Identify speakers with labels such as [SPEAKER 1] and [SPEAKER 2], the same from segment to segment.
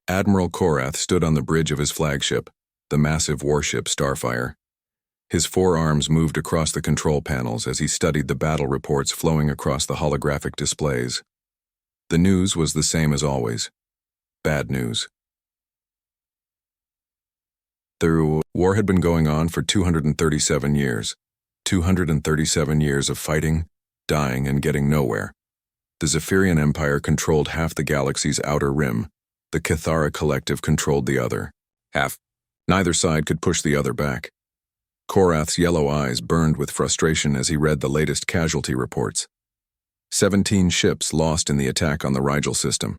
[SPEAKER 1] Admiral Korath stood on the bridge of his flagship, the massive warship Starfire. His forearms moved across the control panels as he studied the battle reports flowing across the holographic displays. The news was the same as always. Bad news. The war had been going on for 237 years. 237 years of fighting, dying, and getting nowhere. The Zephyrian Empire controlled half the galaxy's outer rim. The Cathara Collective controlled the other half. Neither side could push the other back. Korath's yellow eyes burned with frustration as he read the latest casualty reports. 17 ships lost in the attack on the Rigel system.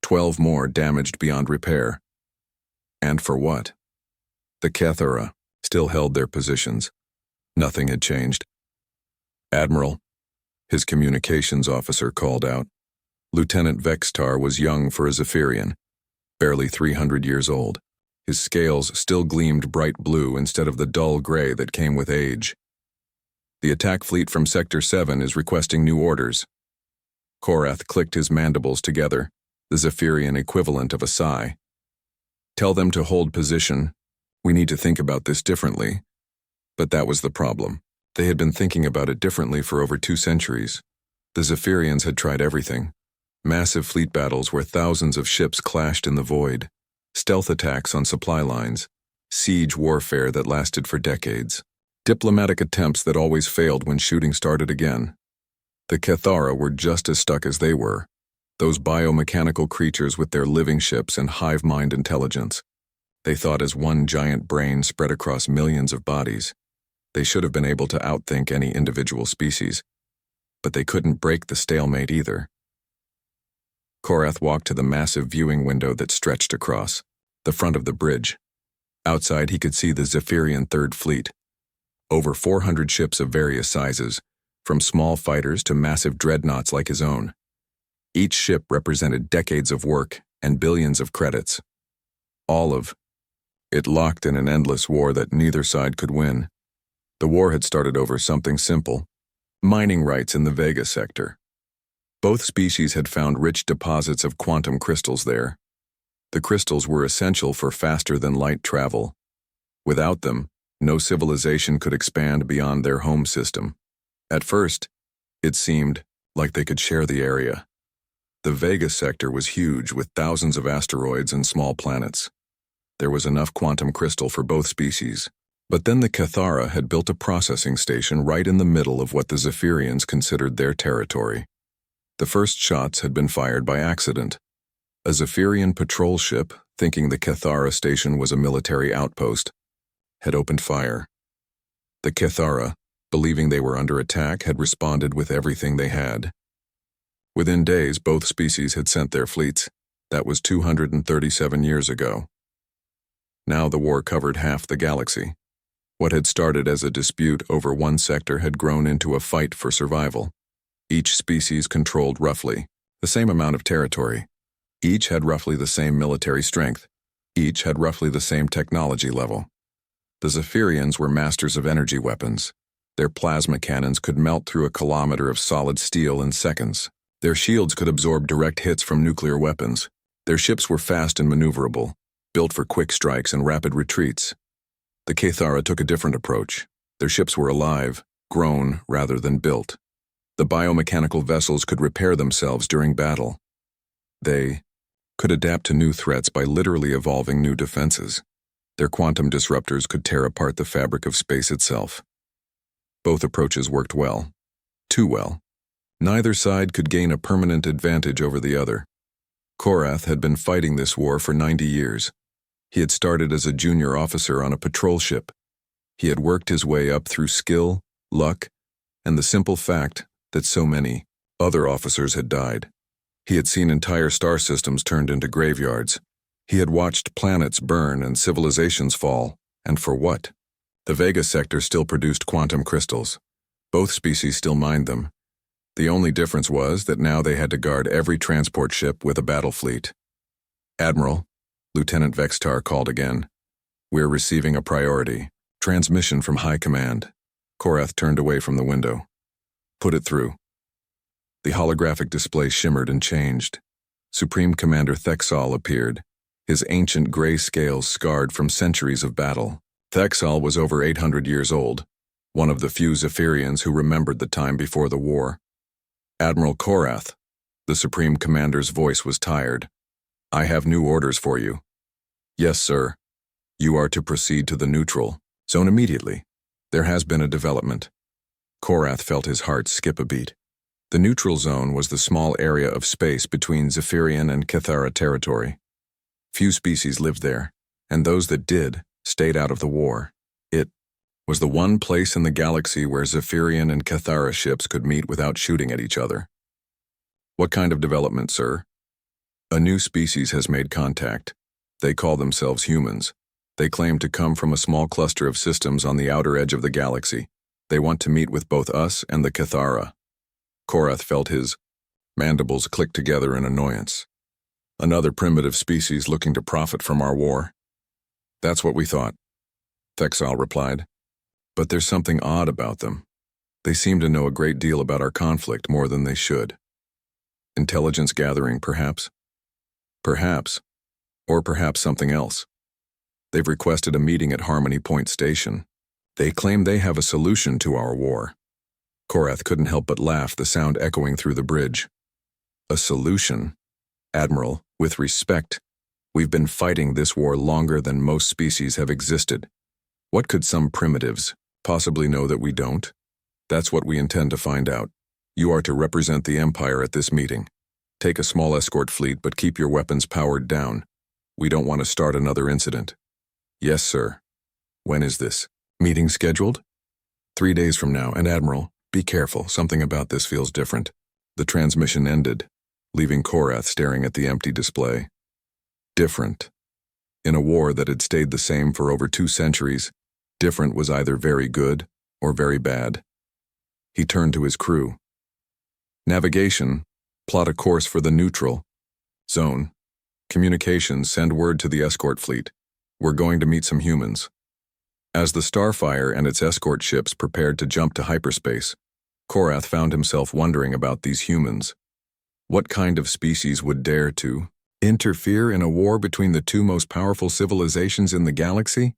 [SPEAKER 1] 12 more damaged beyond repair. And for what? The Cathara still held their positions. Nothing had changed. Admiral, his communications officer called out. Lieutenant Vextar was young for a Zephyrian, barely 300 years old. His scales still gleamed bright blue instead of the dull gray that came with age. The attack fleet from Sector 7 is requesting new orders. Korath clicked his mandibles together, the Zephyrian equivalent of a sigh. Tell them to hold position. We need to think about this differently. But that was the problem. They had been thinking about it differently for over 2 centuries. The Zephyrians had tried everything. Massive fleet battles where thousands of ships clashed in the void. Stealth attacks on supply lines. Siege warfare that lasted for decades. Diplomatic attempts that always failed when shooting started again. The Cathara were just as stuck as they were. Those biomechanical creatures with their living ships and hive mind intelligence. They thought as one giant brain spread across millions of bodies. They should have been able to outthink any individual species. But they couldn't break the stalemate either. Korath walked to the massive viewing window that stretched across the front of the bridge. Outside he could see the Zephyrian Third Fleet. Over 400 ships of various sizes, from small fighters to massive dreadnoughts like his own. Each ship represented decades of work and billions of credits. All of it locked in an endless war that neither side could win. The war had started over something simple: mining rights in the Vega sector. Both species had found rich deposits of quantum crystals there. The crystals were essential for faster-than-light travel. Without them, no civilization could expand beyond their home system. At first, it seemed like they could share the area. The Vega sector was huge with thousands of asteroids and small planets. There was enough quantum crystal for both species. But then the Cathara had built a processing station right in the middle of what the Zephyrians considered their territory. The first shots had been fired by accident. A Zephyrian patrol ship, thinking the Cathara station was a military outpost, had opened fire. The Cathara, believing they were under attack, had responded with everything they had. Within days, both species had sent their fleets. That was 237 years ago. Now the war covered half the galaxy. What had started as a dispute over one sector had grown into a fight for survival. Each species controlled roughly the same amount of territory. Each had roughly the same military strength. Each had roughly the same technology level. The Zephyrians were masters of energy weapons. Their plasma cannons could melt through a kilometer of solid steel in seconds. Their shields could absorb direct hits from nuclear weapons. Their ships were fast and maneuverable, built for quick strikes and rapid retreats. The Cathara took a different approach. Their ships were alive, grown rather than built. The biomechanical vessels could repair themselves during battle. They could adapt to new threats by literally evolving new defenses. Their quantum disruptors could tear apart the fabric of space itself. Both approaches worked well. Too well. Neither side could gain a permanent advantage over the other. Korath had been fighting this war for 90 years. He had started as a junior officer on a patrol ship. He had worked his way up through skill, luck, and the simple fact that so many other officers had died. He had seen entire star systems turned into graveyards. He had watched planets burn and civilizations fall, and for what? The Vega sector still produced quantum crystals. Both species still mined them. The only difference was that now they had to guard every transport ship with a battle fleet. Admiral, Lieutenant Vextar called again. We're receiving a priority. Transmission from High Command. Korath turned away from the window. Put it through. The holographic display shimmered and changed. Supreme Commander Thexal appeared. his ancient gray scales scarred from centuries of battle. Thexal was over 800 years old, one of the few Zephyrians who remembered the time before the war. Admiral Korath, the Supreme Commander's voice was tired. "I have new orders for you." "Yes, sir. You are to proceed to the neutral zone immediately. There has been a development." Korath felt his heart skip a beat. The neutral zone was the small area of space between Zephyrian and Cathara territory. Few species lived there, and those that did stayed out of the war. It was the one place in the galaxy where Zephyrian and Cathara ships could meet without shooting at each other. "What kind of development, sir?" "A new species has made contact. They call themselves humans. They claim to come from a small cluster of systems on the outer edge of the galaxy. They want to meet with both us and the Cathara." Korath felt his mandibles click together in annoyance. "Another primitive species looking to profit from our war." "That's what we thought," Thexal replied. "But there's something odd about them. They seem to know a great deal about our conflict, more than they should. Intelligence gathering, perhaps? Perhaps. Or perhaps something else. They've requested a meeting at Harmony Point Station. They claim they have a solution to our war." Korath couldn't help but laugh, the sound echoing through the bridge. "A solution? Admiral, with respect, we've been fighting this war longer than most species have existed. What could some primitives possibly know that we don't? That's what we intend to find out. You are to represent the Empire at this meeting. Take a small escort fleet, but keep your weapons powered down. We don't want to start another incident." "Yes, sir." "When is this meeting scheduled?" 3 days from now, and Admiral, be careful, something about this feels different." The transmission ended, leaving Korath staring at the empty display. Different. In a war that had stayed the same for over 2 centuries, different was either very good or very bad. He turned to his crew. "Navigation, plot a course for the neutral zone. Communications, send word to the escort fleet. We're going to meet some humans." As the Starfire and its escort ships prepared to jump to hyperspace, Korath found himself wondering about these humans. What kind of species would dare to interfere in a war between the 2 most powerful civilizations in the galaxy?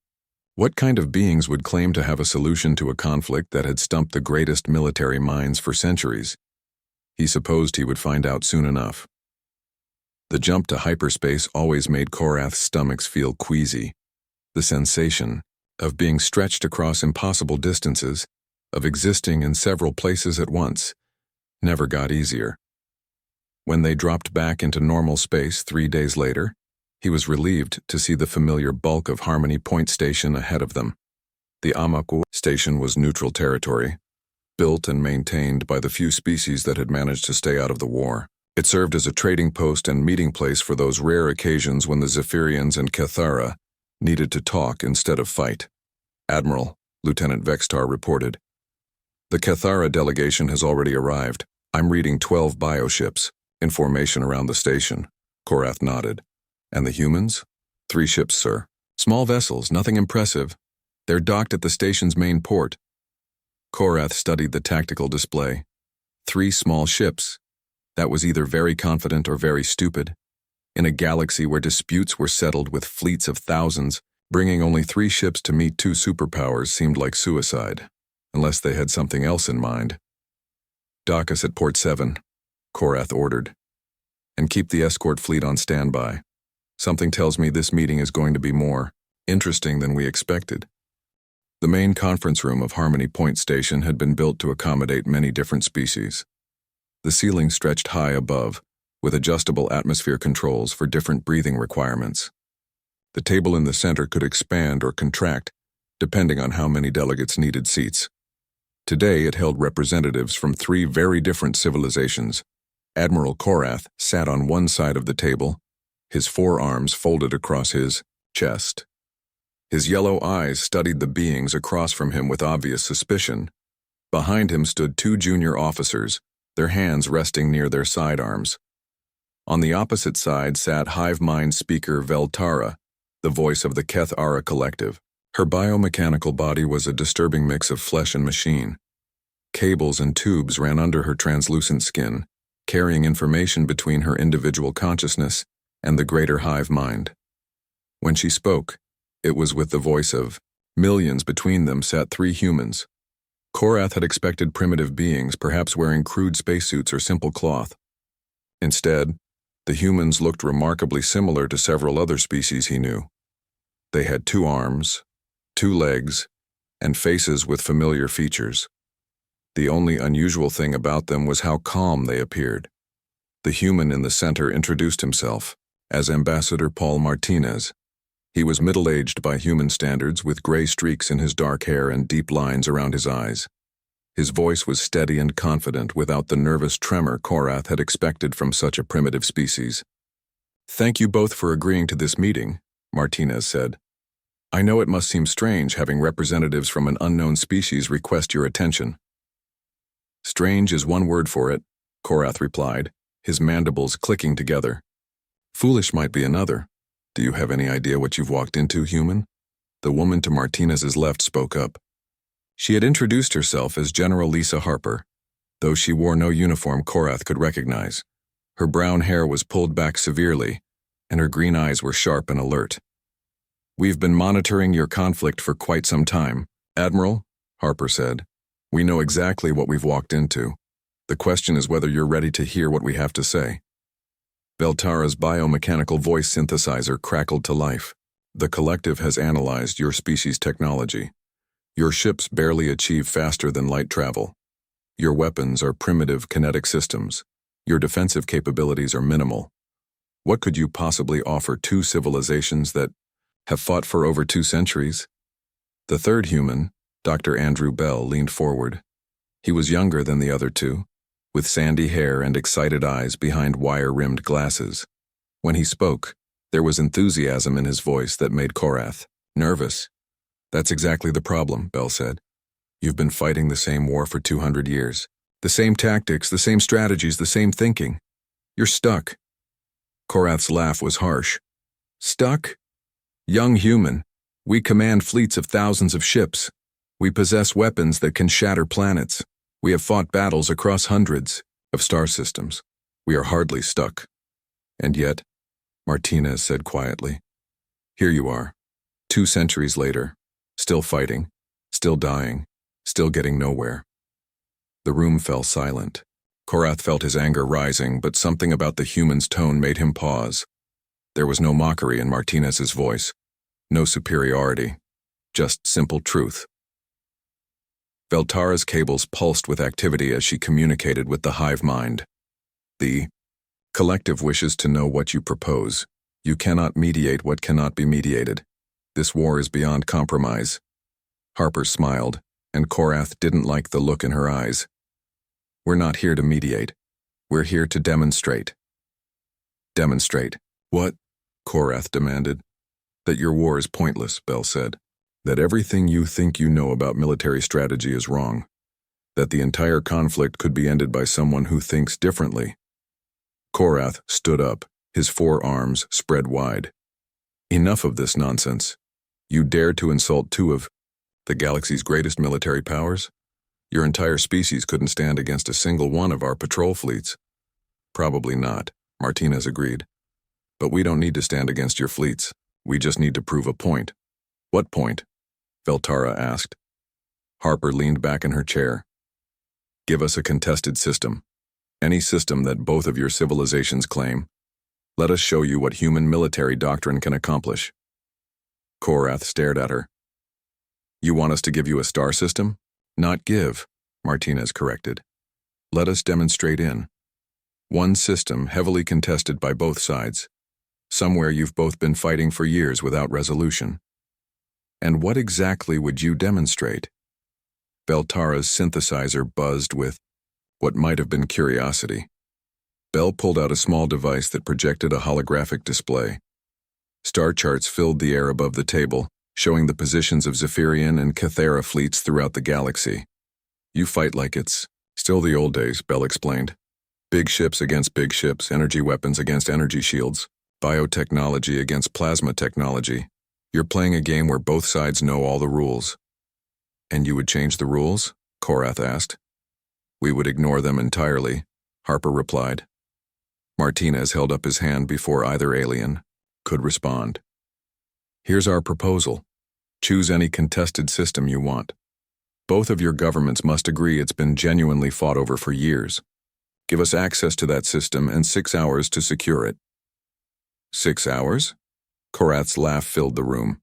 [SPEAKER 1] What kind of beings would claim to have a solution to a conflict that had stumped the greatest military minds for centuries? He supposed he would find out soon enough. The jump to hyperspace always made Korath's stomachs feel queasy. The sensation of being stretched across impossible distances, of existing in several places at once, never got easier. When they dropped back into normal space 3 days later, he was relieved to see the familiar bulk of Harmony Point Station ahead of them. The Amaku station was neutral territory, built and maintained by the few species that had managed to stay out of the war. It served as a trading post and meeting place for those rare occasions when the Zephyrians and Cathara needed to talk instead of fight. "Admiral," Lieutenant Vextar reported, "the Cathara delegation has already arrived. I'm reading 12 bioships in formation around the station." Korath nodded. "And the humans?" 3 ships, sir. Small vessels, nothing impressive. They're docked at the station's main port." Korath studied the tactical display. 3 small ships. That was either very confident or very stupid. In a galaxy where disputes were settled with fleets of thousands, bringing only 3 ships to meet 2 superpowers seemed like suicide, unless they had something else in mind. "Dock us at Port 7, Korath ordered, "and keep the escort fleet on standby. Something tells me this meeting is going to be more interesting than we expected." The main conference room of Harmony Point Station had been built to accommodate many different species. The ceiling stretched high above, with adjustable atmosphere controls for different breathing requirements. The table in the center could expand or contract, depending on how many delegates needed seats. Today it held representatives from 3 very different civilizations. Admiral Korath sat on one side of the table, his forearms folded across his chest. His yellow eyes studied the beings across from him with obvious suspicion. Behind him stood 2 junior officers, their hands resting near their sidearms. On the opposite side sat hive mind speaker Veltara, the voice of the Keth-Ara collective. Her biomechanical body was a disturbing mix of flesh and machine. Cables and tubes ran under her translucent skin, carrying information between her individual consciousness and the greater hive mind. When she spoke, it was with the voice of millions. Between them sat three humans. Korath had expected primitive beings, perhaps wearing crude spacesuits or simple cloth. Instead, the humans looked remarkably similar to several other species he knew. They had 2 arms, 2 legs, and faces with familiar features. The only unusual thing about them was how calm they appeared. The human in the center introduced himself as Ambassador Paul Martinez. He was middle-aged by human standards, with gray streaks in his dark hair and deep lines around his eyes. His voice was steady and confident, without the nervous tremor Korath had expected from such a primitive species. "Thank you both for agreeing to this meeting," Martinez said. "I know it must seem strange having representatives from an unknown species request your attention." "Strange is one word for it," Korath replied, his mandibles clicking together. "Foolish might be another. Do you have any idea what you've walked into, human?" The woman to Martinez's left spoke up. She had introduced herself as General Lisa Harper, though she wore no uniform Korath could recognize. Her brown hair was pulled back severely, and her green eyes were sharp and alert. "We've been monitoring your conflict for quite some time, Admiral," Harper said. "We know exactly what we've walked into. The question is whether you're ready to hear what we have to say." Beltara's biomechanical voice synthesizer crackled to life. "The collective has analyzed your species' technology. Your ships barely achieve faster than light travel. Your weapons are primitive kinetic systems. Your defensive capabilities are minimal. What could you possibly offer 2 civilizations that have fought for over 2 centuries? The third human, Dr. Andrew Bell, leaned forward. He was younger than the other 2, with sandy hair and excited eyes behind wire-rimmed glasses. When he spoke, there was enthusiasm in his voice that made Korath nervous. "That's exactly the problem," Bell said. "You've been fighting the same war for 200 years. The same tactics, the same strategies, the same thinking. You're stuck." Korath's laugh was harsh. "Stuck? Young human, we command fleets of thousands of ships. We possess weapons that can shatter planets. We have fought battles across hundreds of star systems. We are hardly stuck." "And yet," Martinez said quietly, "here you are, 2 centuries later, still fighting, still dying, still getting nowhere." The room fell silent. Korath felt his anger rising, but something about the human's tone made him pause. There was no mockery in Martinez's voice, no superiority, just simple truth. Beltara's cables pulsed with activity as she communicated with the hive mind. "The collective wishes to know what you propose. You cannot mediate what cannot be mediated. This war is beyond compromise." Harper smiled, and Korath didn't like the look in her eyes. "We're not here to mediate. We're here to demonstrate." "Demonstrate what?" Korath demanded. "That your war is pointless," Bell said. "That everything you think you know about military strategy is wrong. That the entire conflict could be ended by someone who thinks differently." Korath stood up, his 4 arms spread wide. "Enough of this nonsense. You dare to insult 2 of the galaxy's greatest military powers? Your entire species couldn't stand against a single one of our patrol fleets." "Probably not," Martinez agreed. "But we don't need to stand against your fleets. We just need to prove a point." "What point?" Beltara asked. Harper leaned back in her chair. "Give us a contested system. Any system that both of your civilizations claim. Let us show you what human military doctrine can accomplish." Korath stared at her. "You want us to give you a star system?" "Not give," Martinez corrected. "Let us demonstrate in. One system heavily contested by both sides. Somewhere you've both been fighting for years without resolution." "And what exactly would you demonstrate?" Beltara's synthesizer buzzed with what might have been curiosity. Bell pulled out a small device that projected a holographic display. Star charts filled the air above the table, showing the positions of Zephyrian and Cathera fleets throughout the galaxy. "You fight like it's still the old days," Bell explained. "Big ships against big ships, energy weapons against energy shields, biotechnology against plasma technology. You're playing a game where both sides know all the rules." "And you would change the rules?" Korath asked. "We would ignore them entirely," Harper replied. Martinez held up his hand before either alien could respond. Here's our proposal. Choose any contested system you want. Both of your governments must agree it's been genuinely fought over for years. Give us access to that system and 6 hours to secure it. 6 hours? Korath's laugh filled the room.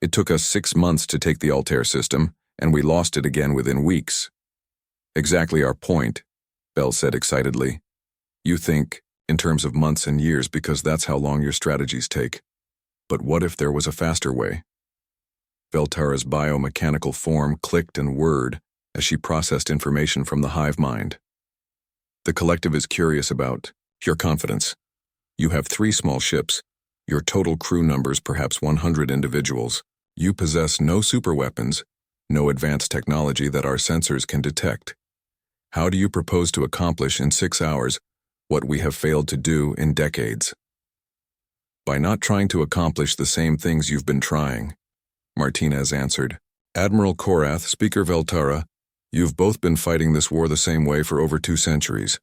[SPEAKER 1] It took us 6 months to take the Altair system, and we lost it again within weeks. Exactly our point, Bell said excitedly. You think in terms of months and years because that's how long your strategies take. But what if there was a faster way? Veltara's biomechanical form clicked and whirred as she processed information from the hive mind. The collective is curious about your confidence. You have 3 small ships. Your total crew numbers perhaps 100 individuals. You possess no superweapons, no advanced technology that our sensors can detect. How do you propose to accomplish in 6 hours what we have failed to do in decades? By not trying to accomplish the same things you've been trying, Martinez answered. Admiral Korath, Speaker Veltara, you've both been fighting this war the same way for over 2 centuries.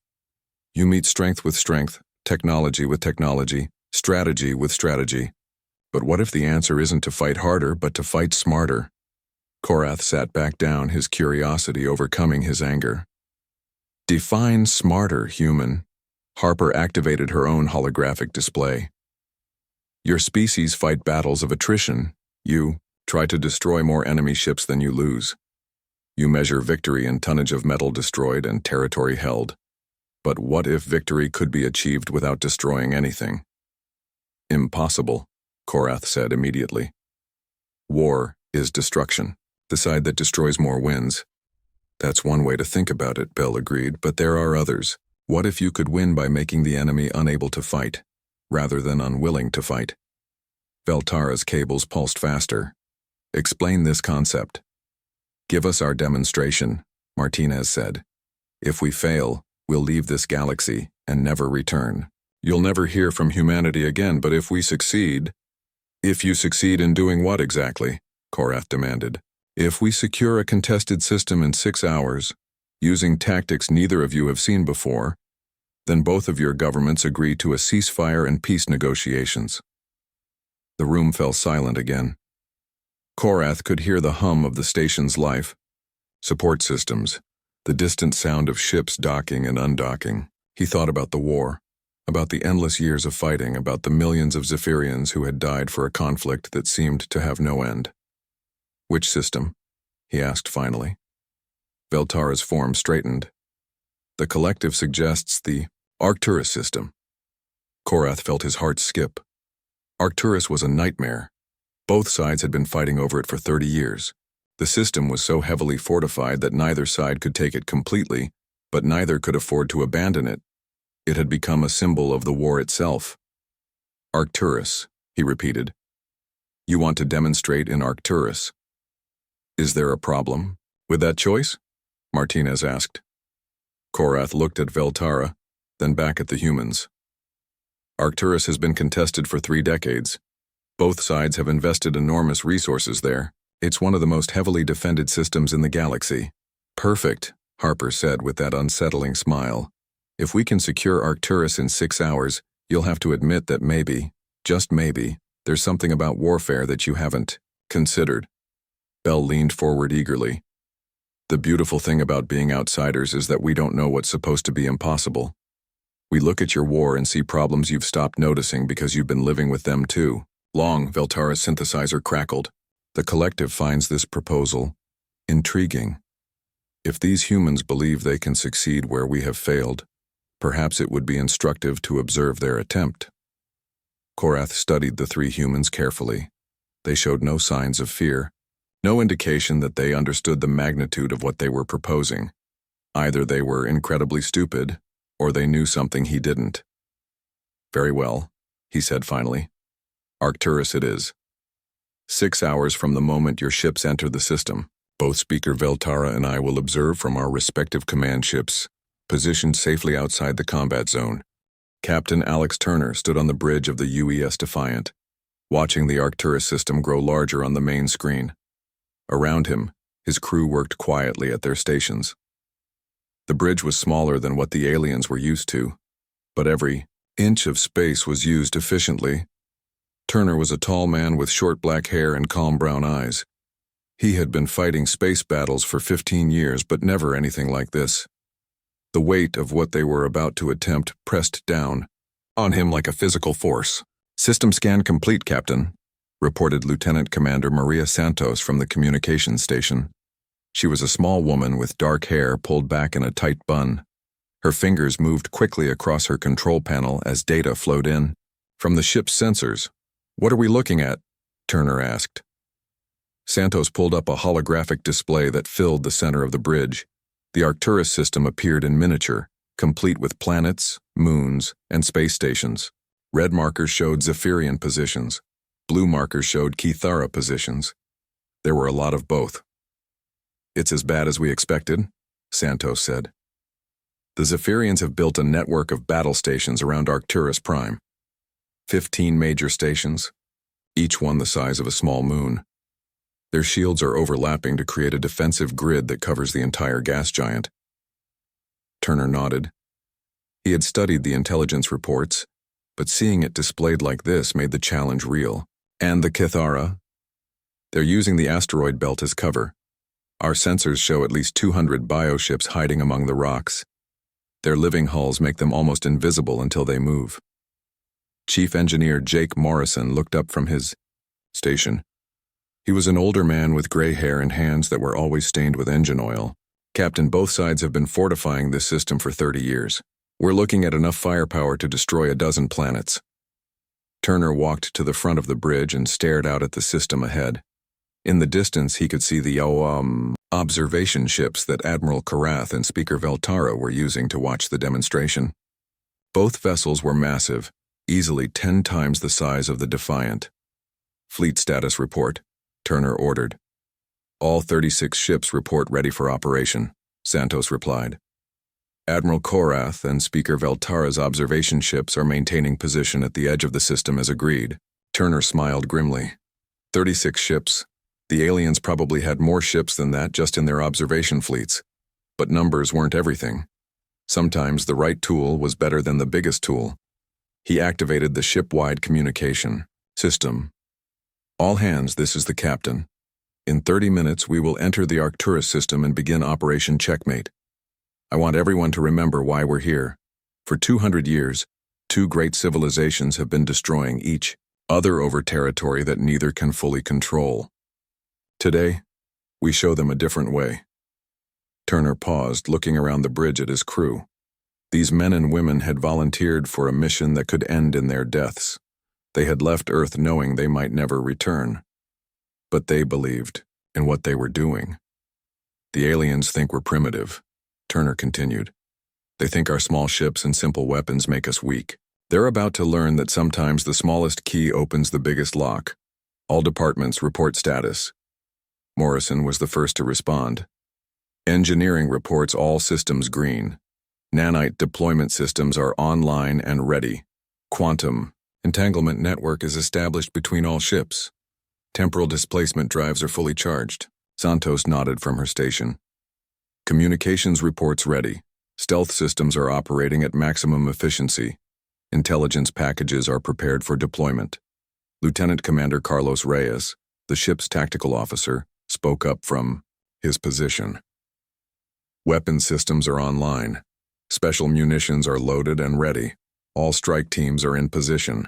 [SPEAKER 1] You meet strength with strength, technology with technology, strategy with strategy. But what if the answer isn't to fight harder, but to fight smarter? Korath sat back down, his curiosity overcoming his anger. Define smarter, human. Harper activated her own holographic display. Your species fight battles of attrition. You try to destroy more enemy ships than you lose. You measure victory in tonnage of metal destroyed and territory held. But what if victory could be achieved without destroying anything? Impossible, Korath said immediately. War is destruction. The side that destroys more wins. That's one way to think about it, Bell agreed, but there are others. What if you could win by making the enemy unable to fight, rather than unwilling to fight? Veltara's cables pulsed faster. Explain this concept. Give us our demonstration, Martinez said. If we fail, we'll leave this galaxy and never return. You'll never hear from humanity again, but if we succeed... If you succeed in doing what exactly? Korath demanded. If we secure a contested system in 6 hours, using tactics neither of you have seen before, then both of your governments agree to a ceasefire and peace negotiations. The room fell silent again. Korath could hear the hum of the station's life, support systems, the distant sound of ships docking and undocking. He thought about the war, about the endless years of fighting, about the millions of Zephyrians who had died for a conflict that seemed to have no end. Which system? He asked finally. Veltara's form straightened. The collective suggests the Arcturus system. Korath felt his heart skip. Arcturus was a nightmare. Both sides had been fighting over it for 30 years. The system was so heavily fortified that neither side could take it completely, but neither could afford to abandon it. It had become a symbol of the war itself. Arcturus, he repeated. You want to demonstrate in Arcturus. Is there a problem with that choice? Martinez asked. Korath looked at Veltara, then back at the humans. Arcturus has been contested for 3 decades. Both sides have invested enormous resources there. It's one of the most heavily defended systems in the galaxy. Perfect, Harper said with that unsettling smile. If we can secure Arcturus in 6 hours, you'll have to admit that maybe, just maybe, there's something about warfare that you haven't considered. Bell leaned forward eagerly. The beautiful thing about being outsiders is that we don't know what's supposed to be impossible. We look at your war and see problems you've stopped noticing because you've been living with them too. Long, Veltara's synthesizer crackled. The collective finds this proposal intriguing. If these humans believe they can succeed where we have failed, perhaps it would be instructive to observe their attempt. Korath studied the 3 humans carefully. They showed no signs of fear, no indication that they understood the magnitude of what they were proposing. Either they were incredibly stupid, or they knew something he didn't. Very well, he said finally. Arcturus it is. 6 hours from the moment your ships enter the system, both Speaker Veltara and I will observe from our respective command ships, positioned safely outside the combat zone. Captain Alex Turner stood on the bridge of the UES Defiant, watching the Arcturus system grow larger on the main screen. Around him, his crew worked quietly at their stations. The bridge was smaller than what the aliens were used to, but every inch of space was used efficiently. Turner was a tall man with short black hair and calm brown eyes. He had been fighting space battles for 15 years, but never anything like this. The weight of what they were about to attempt pressed down on him like a physical force. "System scan complete, Captain," reported Lieutenant Commander Maria Santos from the communications station. She was a small woman with dark hair pulled back in a tight bun. Her fingers moved quickly across her control panel as data flowed in. "From the ship's sensors." "What are we looking at?" Turner asked. Santos pulled up a holographic display that filled the center of the bridge. The Arcturus system appeared in miniature, complete with planets, moons, and space stations. Red markers showed Zephyrian positions. Blue markers showed Kithara positions. There were a lot of both. "It's as bad as we expected," Santos said. "The Zephyrians have built a network of battle stations around Arcturus Prime. 15 major stations, each one the size of a small moon. Their shields are overlapping to create a defensive grid that covers the entire gas giant." Turner nodded. He had studied the intelligence reports, but seeing it displayed like this made the challenge real. "And the Kithara?" "They're using the asteroid belt as cover. Our sensors show at least 200 bioships hiding among the rocks. Their living hulls make them almost invisible until they move." Chief Engineer Jake Morrison looked up from his station. He was an older man with gray hair and hands that were always stained with engine oil. "Captain, both sides have been fortifying this system for 30 years. We're looking at enough firepower to destroy a dozen planets." Turner walked to the front of the bridge and stared out at the system ahead. In the distance, he could see the observation ships that Admiral Karath and Speaker Veltara were using to watch the demonstration. Both vessels were massive, easily 10 times the size of the Defiant. "Fleet status report," Turner ordered. "All 36 ships report ready for operation," Santos replied. "Admiral Korath and Speaker Veltara's observation ships are maintaining position at the edge of the system as agreed." Turner smiled grimly. 36 ships. The aliens probably had more ships than that just in their observation fleets. But numbers weren't everything. Sometimes the right tool was better than the biggest tool. He activated the ship-wide communication system. "All hands, this is the captain. In 30 minutes, we will enter the Arcturus system and begin Operation Checkmate. I want everyone to remember why we're here. For 200 years, 2 great civilizations have been destroying each other over territory that neither can fully control. Today, we show them a different way." Turner paused, looking around the bridge at his crew. These men and women had volunteered for a mission that could end in their deaths. They had left Earth knowing they might never return. But they believed in what they were doing. "The aliens think we're primitive," Turner continued. "They think our small ships and simple weapons make us weak. They're about to learn that sometimes the smallest key opens the biggest lock. All departments report status." Morrison was the first to respond. "Engineering reports all systems green. Nanite deployment systems are online and ready. Quantum entanglement network is established between all ships. Temporal displacement drives are fully charged." Santos nodded from her station. "Communications reports ready. Stealth systems are operating at maximum efficiency. Intelligence packages are prepared for deployment." Lieutenant Commander Carlos Reyes, the ship's tactical officer, spoke up from his position. "Weapon systems are online. Special munitions are loaded and ready. All strike teams are in position."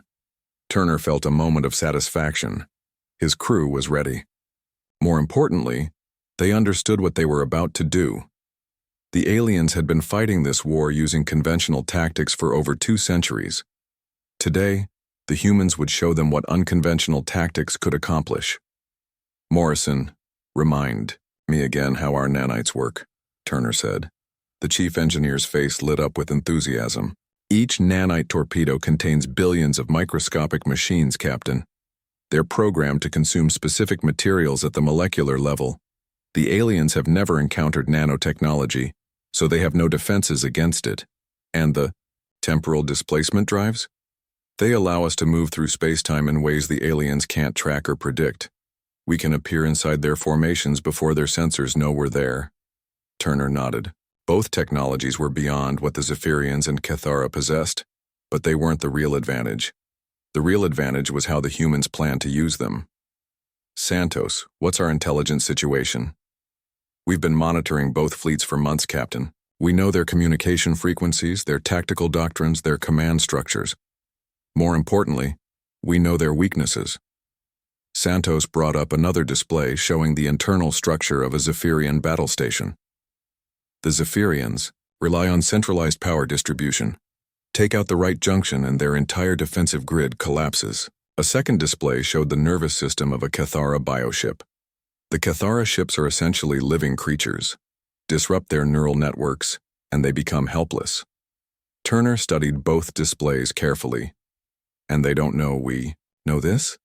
[SPEAKER 1] Turner felt a moment of satisfaction. His crew was ready. More importantly, they understood what they were about to do. The aliens had been fighting this war using conventional tactics for over 2 centuries. Today, the humans would show them what unconventional tactics could accomplish. "Morrison, remind me again how our nanites work," Turner said. The chief engineer's face lit up with enthusiasm. "Each nanite torpedo contains billions of microscopic machines, Captain. They're programmed to consume specific materials at the molecular level. The aliens have never encountered nanotechnology, so they have no defenses against it. And the temporal displacement drives? They allow us to move through space-time in ways the aliens can't track or predict. We can appear inside their formations before their sensors know we're there." Turner nodded. Both technologies were beyond what the Zephyrians and Kithara possessed, but they weren't the real advantage. The real advantage was how the humans planned to use them. Santos, what's our intelligence situation? We've been monitoring both fleets for months, Captain. We know their communication frequencies, their tactical doctrines, their command structures. More importantly, we know their weaknesses. Santos brought up another display showing the internal structure of a Zephyrian battle station. The Zephyrians rely on centralized power distribution. Take out the right junction and their entire defensive grid collapses. A second display showed the nervous system of a Cathara bioship. The Cathara ships are essentially living creatures. Disrupt their neural networks, and they become helpless. Turner studied both displays carefully. And they don't know we know this?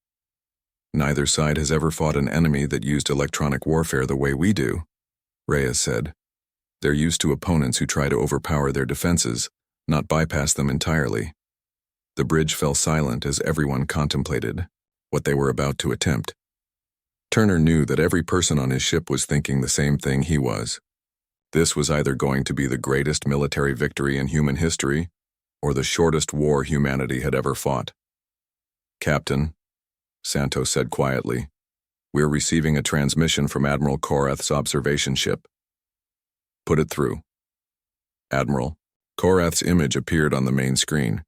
[SPEAKER 1] Neither side has ever fought an enemy that used electronic warfare the way we do, Reyes said. They're used to opponents who try to overpower their defenses, not bypass them entirely. The bridge fell silent as everyone contemplated what they were about to attempt. Turner knew that every person on his ship was thinking the same thing he was. This was either going to be the greatest military victory in human history, or the shortest war humanity had ever fought. Captain, Santos said quietly, we're receiving a transmission from Admiral Korath's observation ship. Put it through. Admiral, Korath's image appeared on the main screen.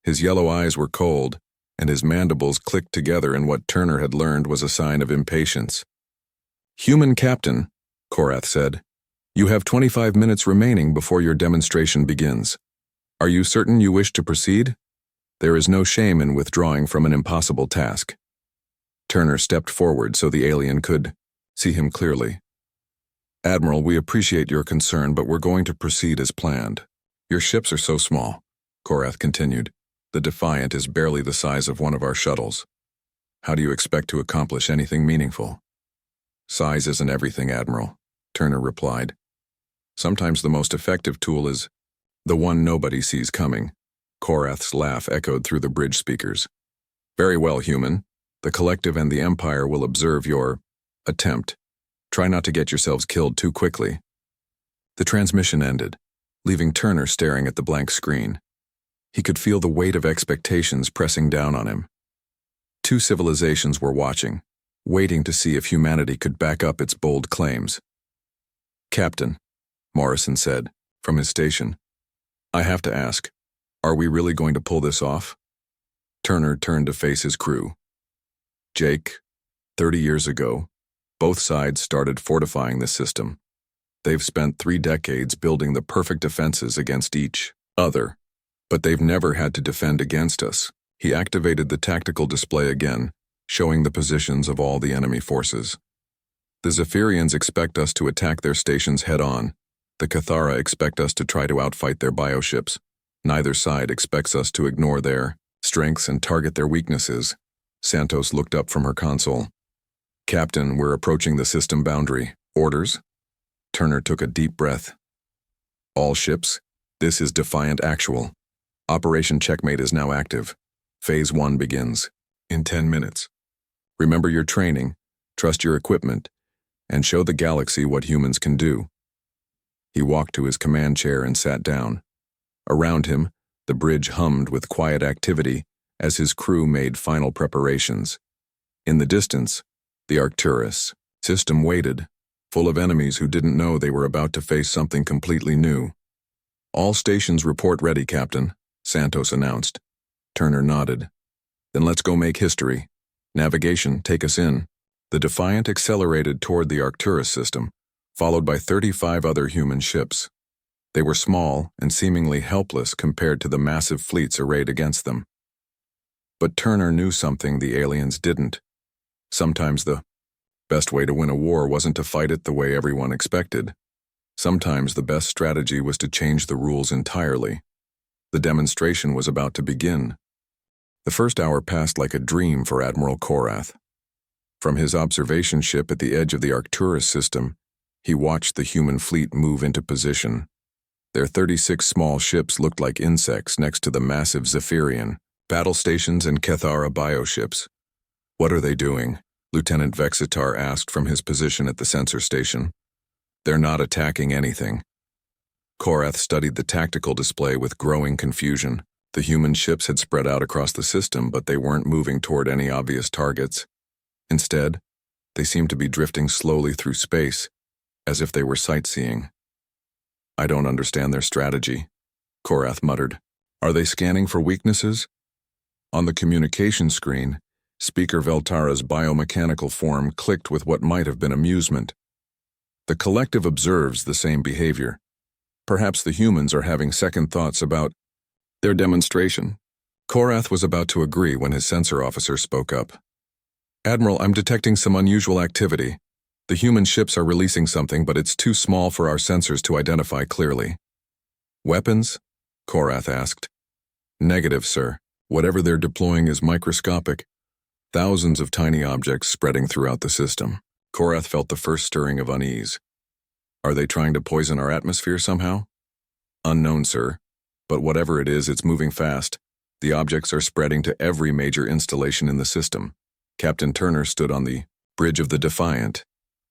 [SPEAKER 1] His yellow eyes were cold, and his mandibles clicked together in what Turner had learned was a sign of impatience. Human Captain, Korath said, you have 25 minutes remaining before your demonstration begins. Are you certain you wish to proceed? There is no shame in withdrawing from an impossible task. Turner stepped forward so the alien could see him clearly. Admiral, we appreciate your concern, but we're going to proceed as planned. Your ships are so small, Korath continued. The Defiant is barely the size of one of our shuttles. How do you expect to accomplish anything meaningful? Size isn't everything, Admiral, Turner replied. Sometimes the most effective tool is the one nobody sees coming. Korath's laugh echoed through the bridge speakers. Very well, human. The Collective and the Empire will observe your attempt. Try not to get yourselves killed too quickly. The transmission ended, leaving Turner staring at the blank screen. He could feel the weight of expectations pressing down on him. Two civilizations were watching, waiting to see if humanity could back up its bold claims. Captain, Morrison said, from his station, I have to ask, are we really going to pull this off? Turner turned to face his crew. Jake, 30 years ago, both sides started fortifying the system. They've spent 3 decades building the perfect defenses against each other, but they've never had to defend against us. He activated the tactical display again, showing the positions of all the enemy forces. The Zephyrians expect us to attack their stations head-on. The Cathara expect us to try to outfight their bioships. Neither side expects us to ignore their strengths and target their weaknesses. Santos looked up from her console. Captain, we're approaching the system boundary. Orders? Turner took a deep breath. All ships, this is Defiant Actual. Operation Checkmate is now active. Phase 1 begins in 10 minutes. Remember your training, trust your equipment, and show the galaxy what humans can do. He walked to his command chair and sat down. Around him, the bridge hummed with quiet activity as his crew made final preparations. In the distance, the Arcturus system waited, full of enemies who didn't know they were about to face something completely new. All stations report ready, Captain, Santos announced. Turner nodded. Then let's go make history. Navigation, take us in. The Defiant accelerated toward the Arcturus system, followed by 35 other human ships. They were small and seemingly helpless compared to the massive fleets arrayed against them. But Turner knew something the aliens didn't. Sometimes the best way to win a war wasn't to fight it the way everyone expected. Sometimes the best strategy was to change the rules entirely. The demonstration was about to begin. The first hour passed like a dream for Admiral Korath. From his observation ship at the edge of the Arcturus system, he watched the human fleet move into position. Their 36 small ships looked like insects next to the massive Zephyrian battle stations and Cathara bioships. What are they doing? Lieutenant Vexitar asked from his position at the sensor station. They're not attacking anything. Korath studied the tactical display with growing confusion. The human ships had spread out across the system, but they weren't moving toward any obvious targets. Instead, they seemed to be drifting slowly through space, as if they were sightseeing. "I don't understand their strategy," Korath muttered. "Are they scanning for weaknesses?" On the communication screen, Speaker Veltara's biomechanical form clicked with what might have been amusement. The collective observes the same behavior. Perhaps the humans are having second thoughts about their demonstration. Korath was about to agree when his sensor officer spoke up. "Admiral, I'm detecting some unusual activity. The human ships are releasing something, but it's too small for our sensors to identify clearly." "Weapons?" Korath asked. "Negative, sir. Whatever they're deploying is microscopic. Thousands of tiny objects spreading throughout the system." Korath felt the first stirring of unease. "Are they trying to poison our atmosphere somehow?" "Unknown, sir. But whatever it is, it's moving fast. The objects are spreading to every major installation in the system." Captain Turner stood on the bridge of the Defiant,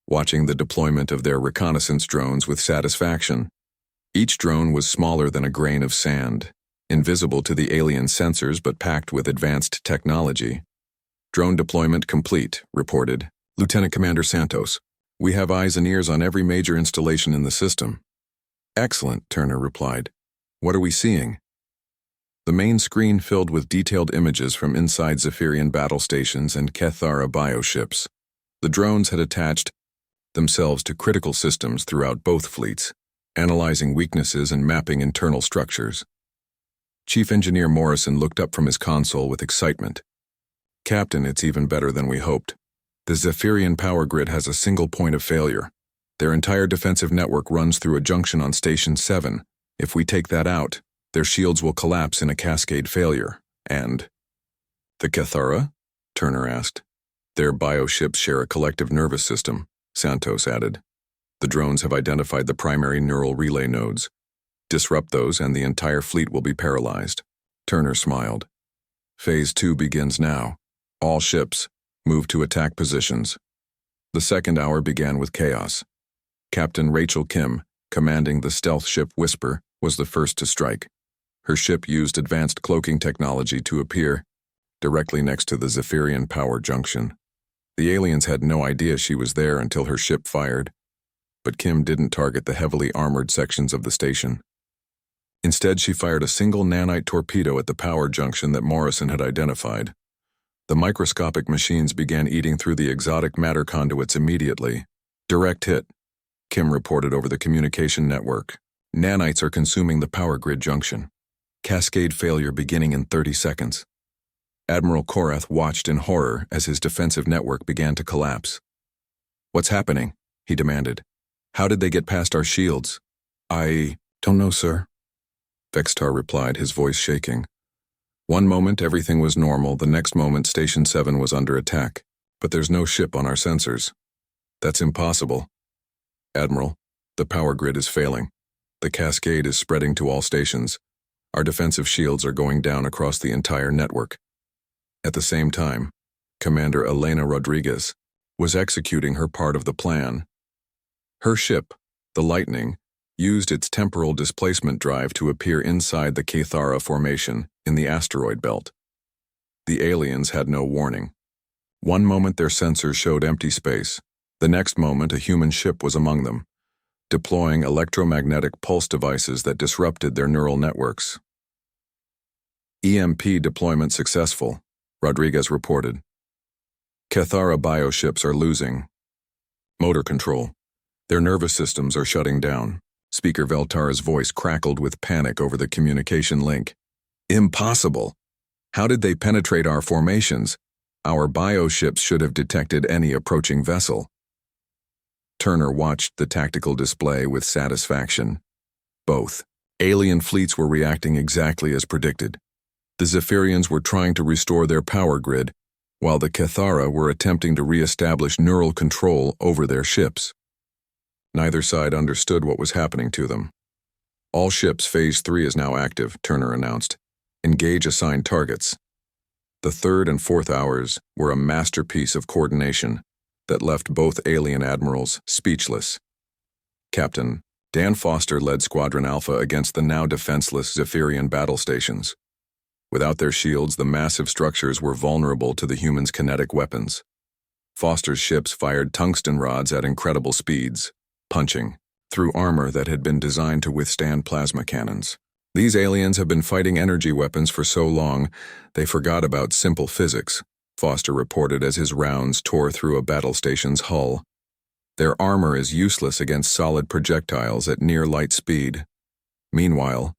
[SPEAKER 1] watching the deployment of their reconnaissance drones with satisfaction. Each drone was smaller than a grain of sand, invisible to the alien sensors but packed with advanced technology. "Drone deployment complete," reported Lieutenant Commander Santos. "We have eyes and ears on every major installation in the system." "Excellent," Turner replied. "What are we seeing?" The main screen filled with detailed images from inside Zephyrian battle stations and Kethara bioships. The drones had attached themselves to critical systems throughout both fleets, analyzing weaknesses and mapping internal structures. Chief Engineer Morrison looked up from his console with excitement. "Captain, it's even better than we hoped. The Zephyrian power grid has a single point of failure. Their entire defensive network runs through a junction on Station 7. If we take that out, their shields will collapse in a cascade failure, and—" "The Kethara?" Turner asked. "Their bioships share a collective nervous system," Santos added. "The drones have identified the primary neural relay nodes. Disrupt those and the entire fleet will be paralyzed." Turner smiled. "Phase 2 begins now. All ships, move to attack positions." The second hour began with chaos. Captain Rachel Kim, commanding the stealth ship Whisper, was the first to strike. Her ship used advanced cloaking technology to appear directly next to the Zephyrian power junction. The aliens had no idea she was there until her ship fired, but Kim didn't target the heavily armored sections of the station. Instead, she fired a single nanite torpedo at the power junction that Morrison had identified. The microscopic machines began eating through the exotic matter conduits immediately. "Direct hit," Kim reported over the communication network. "Nanites are consuming the power grid junction. Cascade failure beginning in 30 seconds. Admiral Korath watched in horror as his defensive network began to collapse. "What's happening?" he demanded. "How did they get past our shields?" "I don't know, sir," Vextar replied, his voice shaking. "One moment everything was normal, the next moment Station 7 was under attack. But there's no ship on our sensors." "That's impossible." "Admiral, the power grid is failing. The cascade is spreading to all stations. Our defensive shields are going down across the entire network." At the same time, Commander Elena Rodriguez was executing her part of the plan. Her ship, the Lightning, used its temporal displacement drive to appear inside the Kethara formation in the asteroid belt. The aliens had no warning. One moment their sensors showed empty space. The next moment a human ship was among them, deploying electromagnetic pulse devices that disrupted their neural networks. "EMP deployment successful," Rodriguez reported. "Kethara bioships are losing motor control. Their nervous systems are shutting down." Speaker Veltara's voice crackled with panic over the communication link. "Impossible! How did they penetrate our formations? Our bioships should have detected any approaching vessel." Turner watched the tactical display with satisfaction. Both alien fleets were reacting exactly as predicted. The Zephyrians were trying to restore their power grid, while the Kethara were attempting to re-establish neural control over their ships. Neither side understood what was happening to them. "All ships, Phase 3 is now active," Turner announced. "Engage assigned targets." The third and fourth hours were a masterpiece of coordination that left both alien admirals speechless. Captain Dan Foster led Squadron Alpha against the now defenseless Zephyrian battle stations. Without their shields, the massive structures were vulnerable to the humans' kinetic weapons. Foster's ships fired tungsten rods at incredible speeds, punching through armor that had been designed to withstand plasma cannons. These aliens have been fighting energy weapons for so long, they forgot about simple physics, Foster reported as his rounds tore through a battle station's hull. Their armor is useless against solid projectiles at near light speed. Meanwhile,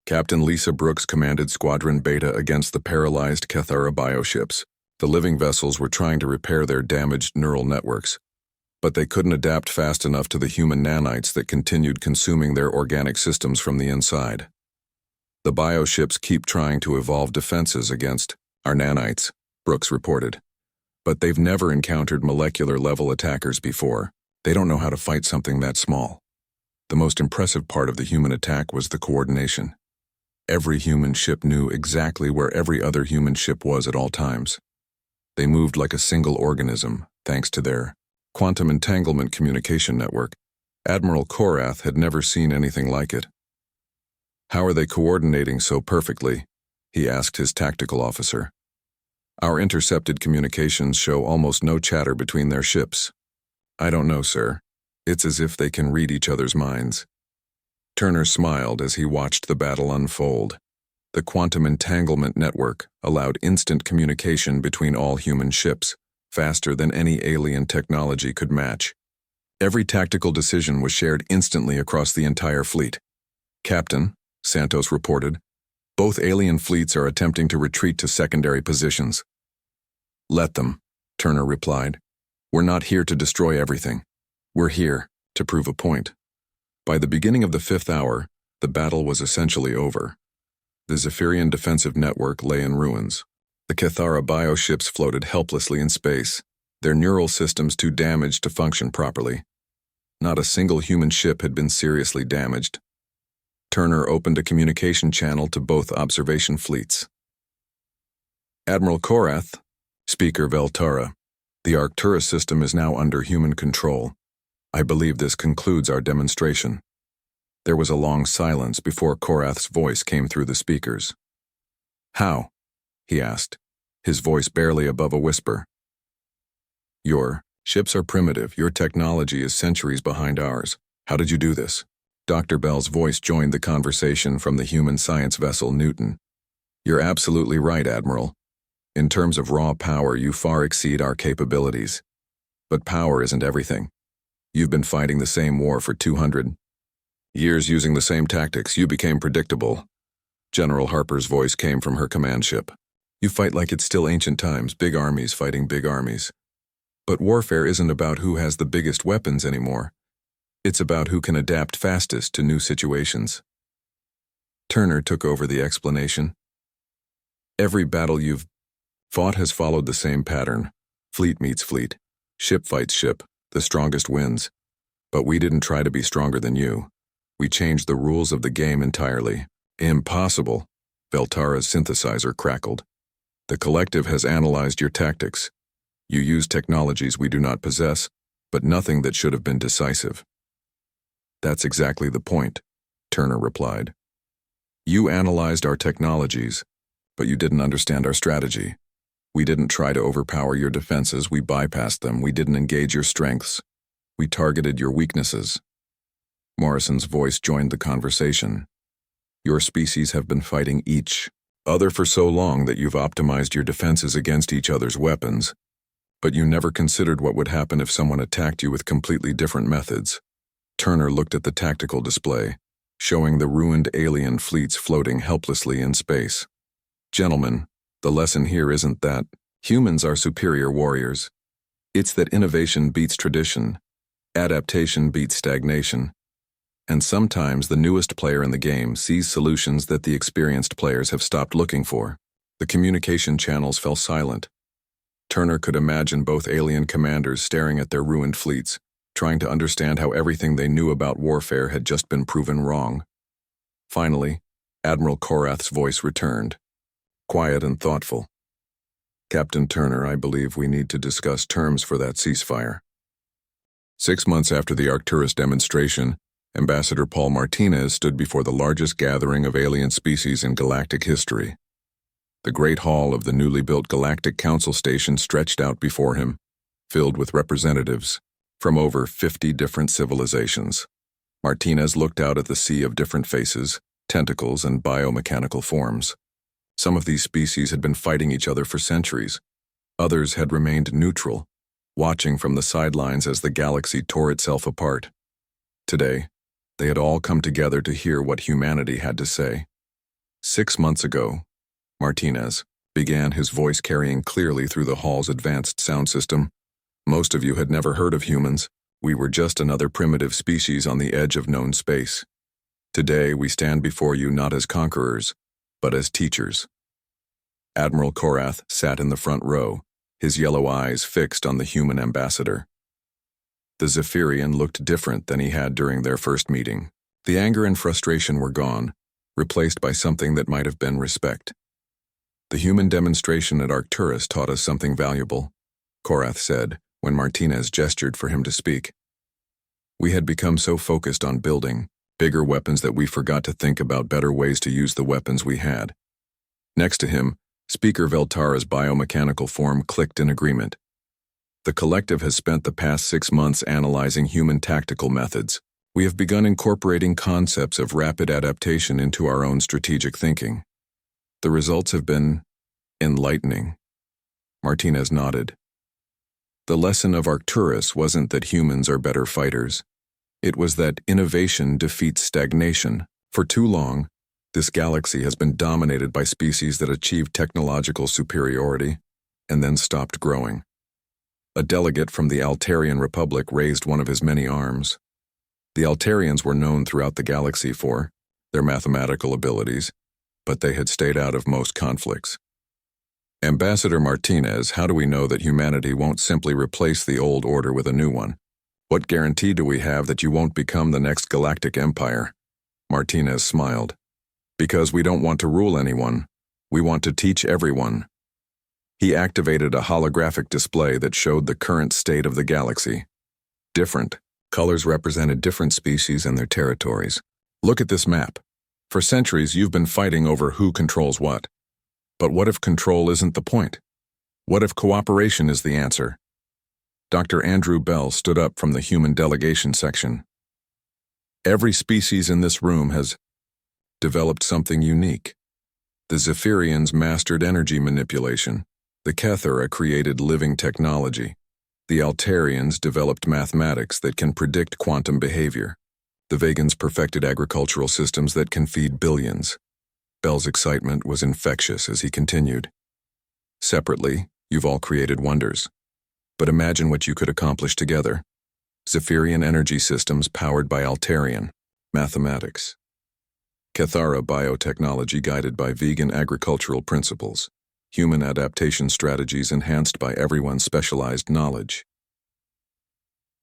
[SPEAKER 1] Captain Lisa Brooks commanded Squadron Beta against the paralyzed Cathara bioships. The living vessels were trying to repair their damaged neural networks, but they couldn't adapt fast enough to the human nanites that continued consuming their organic systems from the inside. The bioships keep trying to evolve defenses against our nanites, Brooks reported, but they've never encountered molecular-level attackers before. They don't know how to fight something that small. The most impressive part of the human attack was the coordination. Every human ship knew exactly where every other human ship was at all times. They moved like a single organism, thanks to their quantum entanglement communication network. Admiral Korath had never seen anything like it. "How are they coordinating so perfectly?" he asked his tactical officer. "Our intercepted communications show almost no chatter between their ships." "I don't know, sir. It's as if they can read each other's minds." Turner smiled as he watched the battle unfold. The quantum entanglement network allowed instant communication between all human ships, faster than any alien technology could match. Every tactical decision was shared instantly across the entire fleet. "Captain," Santos reported, "both alien fleets are attempting to retreat to secondary positions." "Let them," Turner replied. "We're not here to destroy everything. We're here to prove a point." By the beginning of the 5th hour, the battle was essentially over. The Zephyrian defensive network lay in ruins. The Cathara bioships floated helplessly in space, their neural systems too damaged to function properly. Not a single human ship had been seriously damaged. Turner opened a communication channel to both observation fleets. "Admiral Korath," Speaker Veltara, "the Arcturus system is now under human control. I believe this concludes our demonstration." There was a long silence before Korath's voice came through the speakers. "How?" he asked, his voice barely above a whisper. "Your ships are primitive. Your technology is centuries behind ours. How did you do this?" Dr. Bell's voice joined the conversation from the human science vessel Newton. "You're absolutely right, Admiral. In terms of raw power, you far exceed our capabilities. But power isn't everything. You've been fighting the same war for 200 years using the same tactics. You became predictable." General Harper's voice came from her command ship. "You fight like it's still ancient times, big armies fighting big armies. But warfare isn't about who has the biggest weapons anymore. It's about who can adapt fastest to new situations." Turner took over the explanation. "Every battle you've fought has followed the same pattern. Fleet meets fleet. Ship fights ship. The strongest wins. But we didn't try to be stronger than you. We changed the rules of the game entirely." "Impossible," Veltara's synthesizer crackled. "The collective has analyzed your tactics. You use technologies we do not possess, but nothing that should have been decisive." "That's exactly the point," Turner replied. "You analyzed our technologies, but you didn't understand our strategy. We didn't try to overpower your defenses, we bypassed them. We didn't engage your strengths. We targeted your weaknesses." Morrison's voice joined the conversation. "Your species have been fighting each other for so long that you've optimized your defenses against each other's weapons, but you never considered what would happen if someone attacked you with completely different methods." Turner looked at the tactical display, showing the ruined alien fleets floating helplessly in space. "Gentlemen, the lesson here isn't that humans are superior warriors. It's that innovation beats tradition, adaptation beats stagnation, and sometimes the newest player in the game sees solutions that the experienced players have stopped looking for." The communication channels fell silent. Turner could imagine both alien commanders staring at their ruined fleets, trying to understand how everything they knew about warfare had just been proven wrong. Finally, Admiral Korath's voice returned, quiet and thoughtful. "Captain Turner, I believe we need to discuss terms for that ceasefire." 6 months after the Arcturus demonstration, Ambassador Paul Martinez stood before the largest gathering of alien species in galactic history. The great hall of the newly built Galactic Council Station stretched out before him, filled with representatives from over 50 different civilizations. Martinez looked out at the sea of different faces, tentacles, and biomechanical forms. Some of these species had been fighting each other for centuries. Others had remained neutral, watching from the sidelines as the galaxy tore itself apart. Today, they had all come together to hear what humanity had to say. 6 months ago, Martinez began, his voice carrying clearly through the hall's advanced sound system. Most of you had never heard of humans. We were just another primitive species on the edge of known space. Today, we stand before you not as conquerors, but as teachers. Admiral Korath sat in the front row, his yellow eyes fixed on the human ambassador. The Zephyrian looked different than he had during their first meeting. The anger and frustration were gone, replaced by something that might have been respect. The human demonstration at Arcturus taught us something valuable, Korath said when Martinez gestured for him to speak. We had become so focused on building bigger weapons that we forgot to think about better ways to use the weapons we had. Next to him, Speaker Veltara's biomechanical form clicked in agreement. The collective has spent the past 6 months analyzing human tactical methods. We have begun incorporating concepts of rapid adaptation into our own strategic thinking. The results have been enlightening. Martinez nodded. The lesson of Arcturus wasn't that humans are better fighters. It was that innovation defeats stagnation. For too long, this galaxy has been dominated by species that achieved technological superiority and then stopped growing. A delegate from the Altarian Republic raised one of his many arms. The Altarians were known throughout the galaxy for their mathematical abilities, but they had stayed out of most conflicts. Ambassador Martinez, how do we know that humanity won't simply replace the old order with a new one? What guarantee do we have that you won't become the next galactic empire? Martinez smiled. Because we don't want to rule anyone. We want to teach everyone. He activated a holographic display that showed the current state of the galaxy. Different colors represented different species and their territories. Look at this map. For centuries, you've been fighting over who controls what. But what if control isn't the point? What if cooperation is the answer? Dr. Andrew Bell stood up from the human delegation section. Every species in this room has developed something unique. The Zephyrians mastered energy manipulation. The Kethera created living technology. The Altarians developed mathematics that can predict quantum behavior. The Vegans perfected agricultural systems that can feed billions. Bell's excitement was infectious as he continued. Separately, you've all created wonders. But imagine what you could accomplish together. Zephyrian energy systems powered by Altarian mathematics. Kethara biotechnology guided by vegan agricultural principles. Human adaptation strategies enhanced by everyone's specialized knowledge.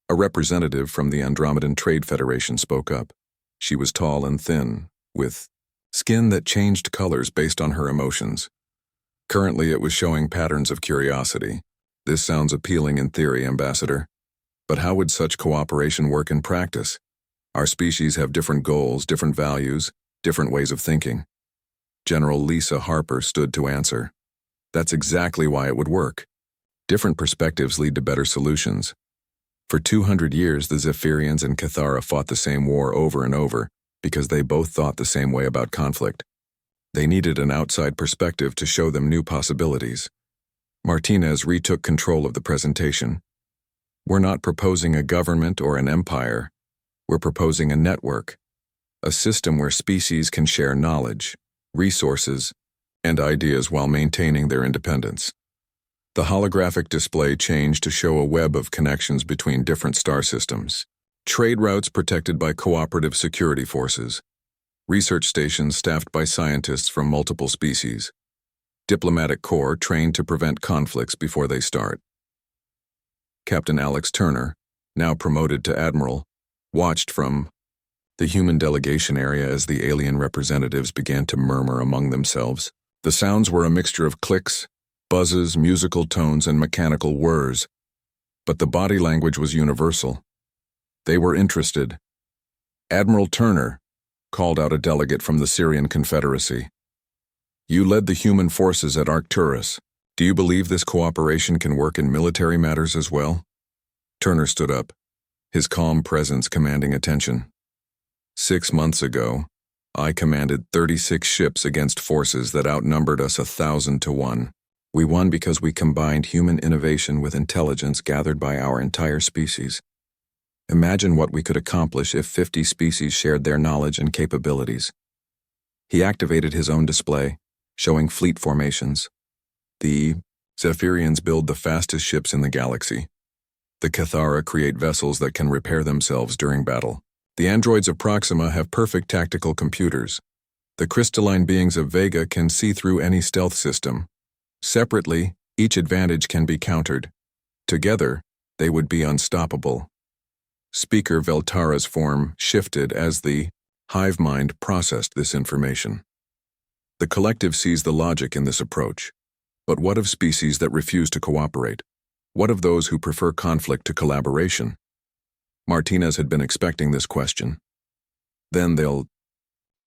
[SPEAKER 1] A representative from the Andromedan Trade Federation spoke up. She was tall and thin, with skin that changed colors based on her emotions. Currently, it was showing patterns of curiosity. This sounds appealing in theory, Ambassador. But how would such cooperation work in practice? Our species have different goals, different values, different ways of thinking. General Lisa Harper stood to answer. That's exactly why it would work. Different perspectives lead to better solutions. For 200 years, the Zephyrians and Kethara fought the same war over and over because they both thought the same way about conflict. They needed an outside perspective to show them new possibilities. Martinez retook control of the presentation. We're not proposing a government or an empire. We're proposing a network, a system where species can share knowledge, resources, and ideas while maintaining their independence. The holographic display changed to show a web of connections between different star systems, trade routes protected by cooperative security forces, research stations staffed by scientists from multiple species, diplomatic corps trained to prevent conflicts before they start. Captain Alex Turner, now promoted to admiral, watched from the human delegation area as the alien representatives began to murmur among themselves. The sounds were a mixture of clicks, buzzes, musical tones, and mechanical whirs, but the body language was universal. They were interested. Admiral Turner called out a delegate from the Syrian Confederacy. You led the human forces at Arcturus. Do you believe this cooperation can work in military matters as well? Turner stood up, his calm presence commanding attention. 6 months ago, I commanded 36 ships against forces that outnumbered us 1,000 to 1. We won because we combined human innovation with intelligence gathered by our entire species. Imagine what we could accomplish if 50 species shared their knowledge and capabilities. He activated his own display, showing fleet formations. The Zephyrians build the fastest ships in the galaxy. The Cathara create vessels that can repair themselves during battle. The androids of Proxima have perfect tactical computers. The crystalline beings of Vega can see through any stealth system. Separately, each advantage can be countered. Together, they would be unstoppable. Speaker Veltara's form shifted as the hive mind processed this information. The collective sees the logic in this approach. But what of species that refuse to cooperate? What of those who prefer conflict to collaboration? Martinez had been expecting this question. Then they'll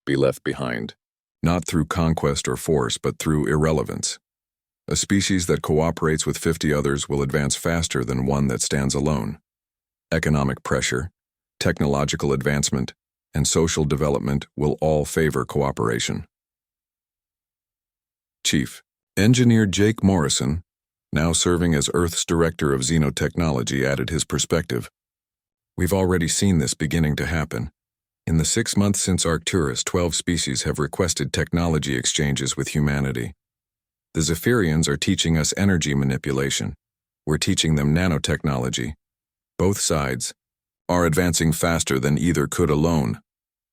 [SPEAKER 1] be left behind, not through conquest or force, but through irrelevance. A species that cooperates with 50 others will advance faster than one that stands alone. Economic pressure, technological advancement, and social development will all favor cooperation. Chief Engineer Jake Morrison, now serving as Earth's Director of Xenotechnology, added his perspective. We've already seen this beginning to happen. In the 6 months since Arcturus, 12 species have requested technology exchanges with humanity. The Zephyrians are teaching us energy manipulation. We're teaching them nanotechnology. Both sides are advancing faster than either could alone.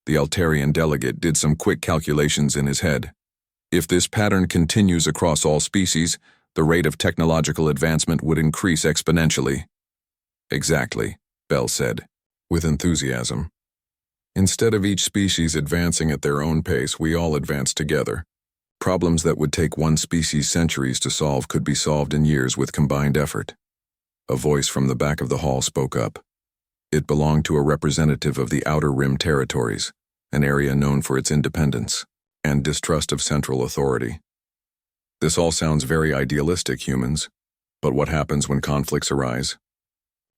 [SPEAKER 1] The Altarian delegate did some quick calculations in his head. If this pattern continues across all species, the rate of technological advancement would increase exponentially. Exactly, Bell said, with enthusiasm. Instead of each species advancing at their own pace, we all advance together. Problems that would take one species centuries to solve could be solved in years with combined effort. A voice from the back of the hall spoke up. It belonged to a representative of the Outer Rim territories, an area known for its independence and distrust of central authority. This all sounds very idealistic, humans, but what happens when conflicts arise?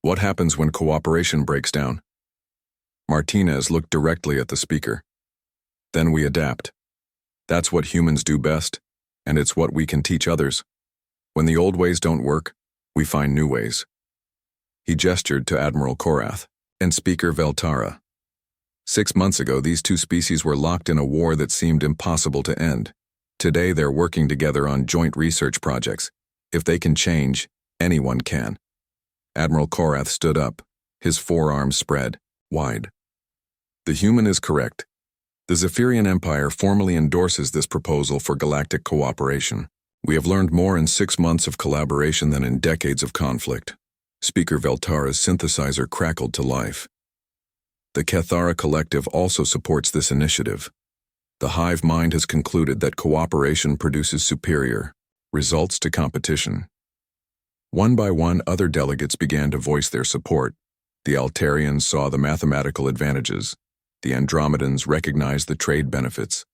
[SPEAKER 1] What happens when cooperation breaks down? Martinez looked directly at the speaker. Then we adapt. That's what humans do best, and it's what we can teach others. When the old ways don't work, we find new ways. He gestured to Admiral Korath and Speaker Veltara. 6 months ago, these two species were locked in a war that seemed impossible to end. Today, they're working together on joint research projects. If they can change, anyone can. Admiral Korath stood up, his forearms spread, wide. The human is correct. The Zephyrian Empire formally endorses this proposal for galactic cooperation. We have learned more in 6 months of collaboration than in decades of conflict. Speaker Veltara's synthesizer crackled to life. The Cathara Collective also supports this initiative. The hive mind has concluded that cooperation produces superior results to competition. One by one, other delegates began to voice their support. The Altarians saw the mathematical advantages. The Andromedans recognized the trade benefits.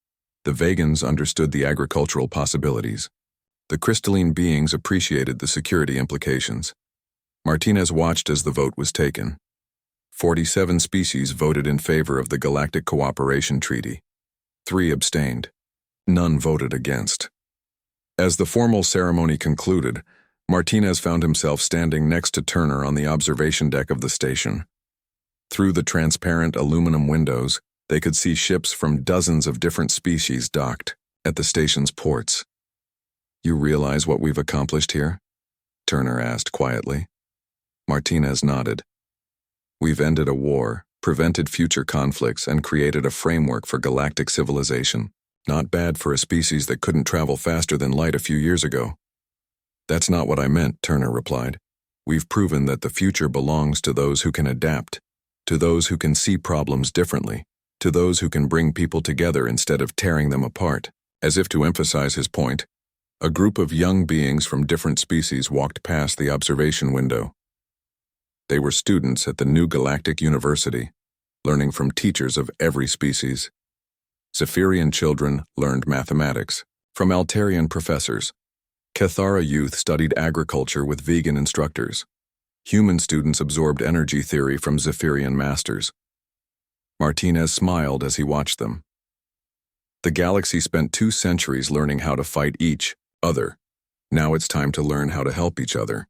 [SPEAKER 1] The Vegans understood the agricultural possibilities. The crystalline beings appreciated the security implications. Martinez watched as the vote was taken. 47 species voted in favor of the Galactic Cooperation Treaty. 3 abstained. None voted against. As the formal ceremony concluded, Martinez found himself standing next to Turner on the observation deck of the station. Through the transparent aluminum windows, they could see ships from dozens of different species docked at the station's ports. "You realize what we've accomplished here?" Turner asked quietly. Martinez nodded. "We've ended a war, prevented future conflicts, and created a framework for galactic civilization. Not bad for a species that couldn't travel faster than light a few years ago." "That's not what I meant," Turner replied. "We've proven that the future belongs to those who can adapt, to those who can see problems differently, to those who can bring people together instead of tearing them apart." As if to emphasize his point, a group of young beings from different species walked past the observation window. They were students at the new Galactic University, learning from teachers of every species. Zephyrian children learned mathematics. From Altarian professors. Cathara youth studied agriculture with vegan instructors. Human students absorbed energy theory from Zephyrian masters. Martinez smiled as he watched them. The galaxy spent 2 centuries learning how to fight each other. Now it's time to learn how to help each other.